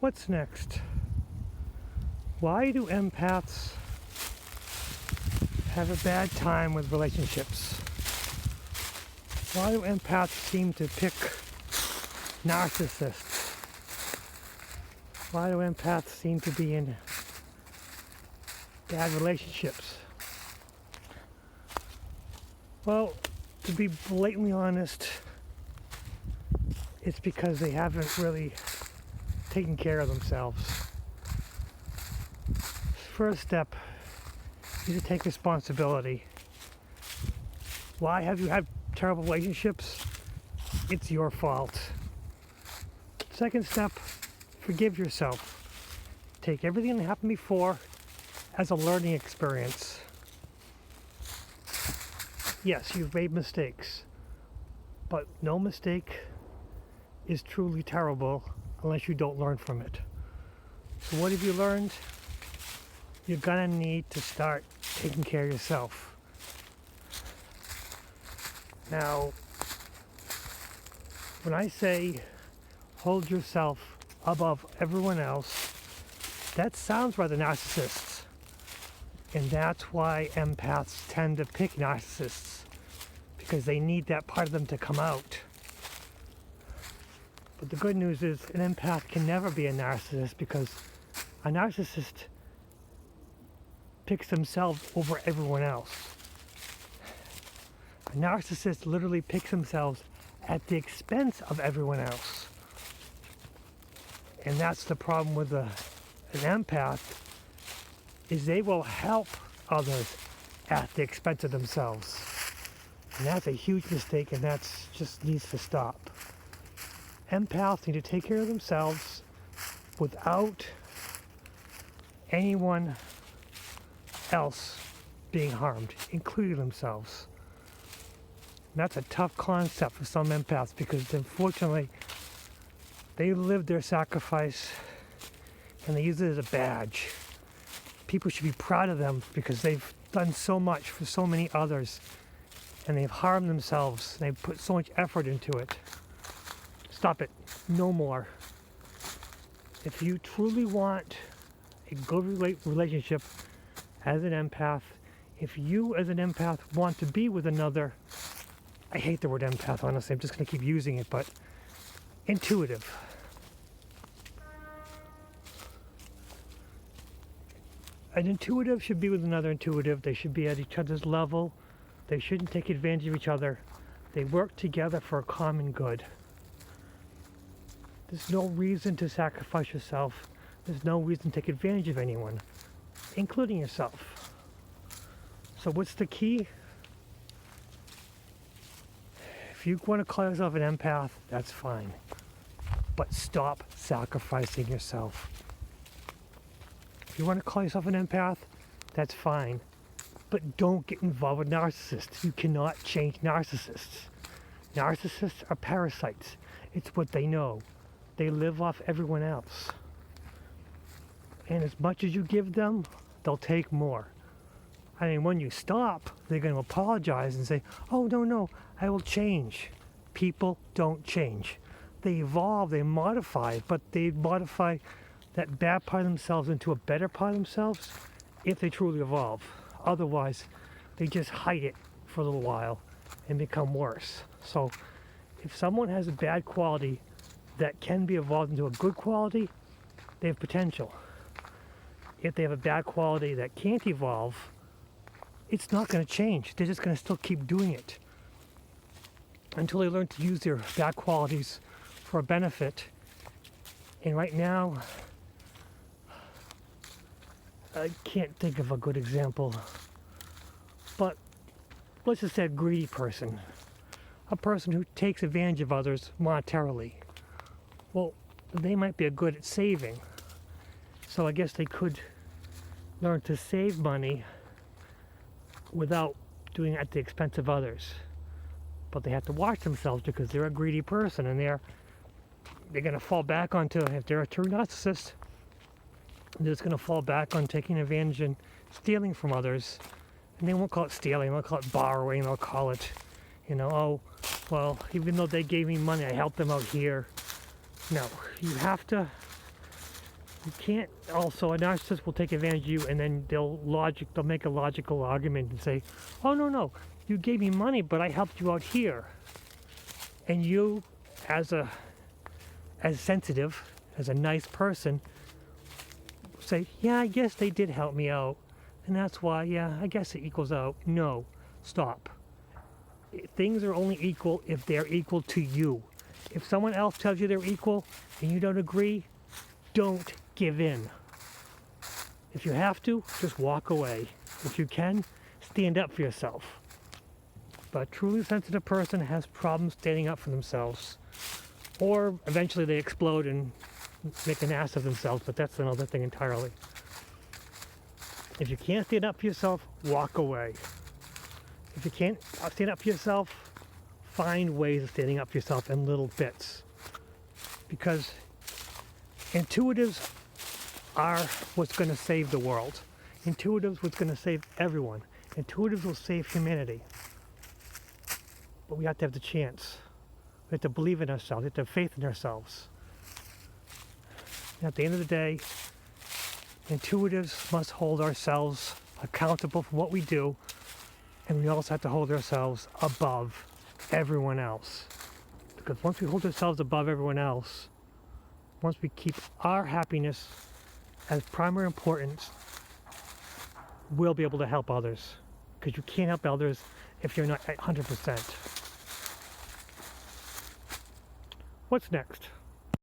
What's next? Why do empaths have a bad time with relationships? Why do empaths seem to pick narcissists? Why do empaths seem to be in bad relationships? Well, to be blatantly honest, it's because they haven't really taken care of themselves. First step is to take responsibility. Why have you had terrible relationships? It's your fault. Second step, forgive yourself. Take everything that happened before as a learning experience. Yes, you've made mistakes, but no mistake is truly terrible unless you don't learn from it. So what have you learned? You're gonna need to start taking care of yourself. Now, when I say hold yourself above everyone else, that sounds rather narcissists. And that's why empaths tend to pick narcissists, because they need that part of them to come out. But the good news is an empath can never be a narcissist, because a narcissist picks themselves over everyone else. A narcissist literally picks themselves at the expense of everyone else. And that's the problem with an empath, is they will help others at the expense of themselves. And that's a huge mistake, and that just needs to stop. Empaths need to take care of themselves without anyone else being harmed, including themselves. And that's a tough concept for some empaths, because unfortunately they live their sacrifice and they use it as a badge. People should be proud of them because they've done so much for so many others, and they've harmed themselves, and they've put so much effort into it. Stop it. No more. If you truly want a good relationship as an empath, if you as an empath want to be with another, I hate the word empath, honestly, I'm just going to keep using it, but intuitive. An intuitive should be with another intuitive. They should be at each other's level. They shouldn't take advantage of each other. They work together for a common good. There's no reason to sacrifice yourself. There's no reason to take advantage of anyone, including yourself. So what's the key? If you want to call yourself an empath, that's fine. But stop sacrificing yourself. If you want to call yourself an empath, that's fine. But don't get involved with narcissists. You cannot change narcissists. Narcissists are parasites. It's what they know. They live off everyone else. And as much as you give them, they'll take more. I mean, when you stop, they're going to apologize and say, oh, no, I will change. People don't change. They evolve, they modify, but they modify that bad part of themselves into a better part of themselves if they truly evolve. Otherwise, they just hide it for a little while and become worse. So if someone has a bad quality that can be evolved into a good quality, they have potential. If they have a bad quality that can't evolve, it's not going to change. They're just going to still keep doing it until they learn to use their bad qualities for a benefit. And right now, I can't think of a good example, but let's just say a greedy person, a person who takes advantage of others monetarily. Well, they might be good at saving, so I guess they could learn to save money without doing it at the expense of others. But they have to watch themselves, because they're a greedy person, and they're going to fall back onto, if they're a true narcissist, they're just going to fall back on taking advantage and stealing from others. And they won't call it stealing, they'll call it borrowing, they'll call it, oh, well, even though they gave me money, I helped them out here. No, you have to You can't. Also, a narcissist will take advantage of you, and then they'll make a logical argument and say, "Oh no, you gave me money, but I helped you out here." And you, as sensitive, as a nice person, say, "Yeah, I guess they did help me out, and that's why. Yeah, I guess it equals out." No, stop. Things are only equal if they're equal to you. If someone else tells you they're equal and you don't agree, don't give in. If you have to, just walk away. If you can, stand up for yourself. But a truly sensitive person has problems standing up for themselves. Or eventually they explode and make an ass of themselves, but that's another thing entirely. If you can't stand up for yourself, walk away. If you can't stand up for yourself, find ways of standing up for yourself in little bits. Because intuitives are what's going to save the world. Intuitives what's going to save everyone. Intuitives will save humanity. But we have to have the chance. We have to believe in ourselves. We have to have faith in ourselves. And at the end of the day, intuitives must hold ourselves accountable for what we do, and we also have to hold ourselves above everyone else. Because once we hold ourselves above everyone else, once we keep our happiness as primary importance, we'll be able to help others. Because you can't help others if you're not at 100%. What's next?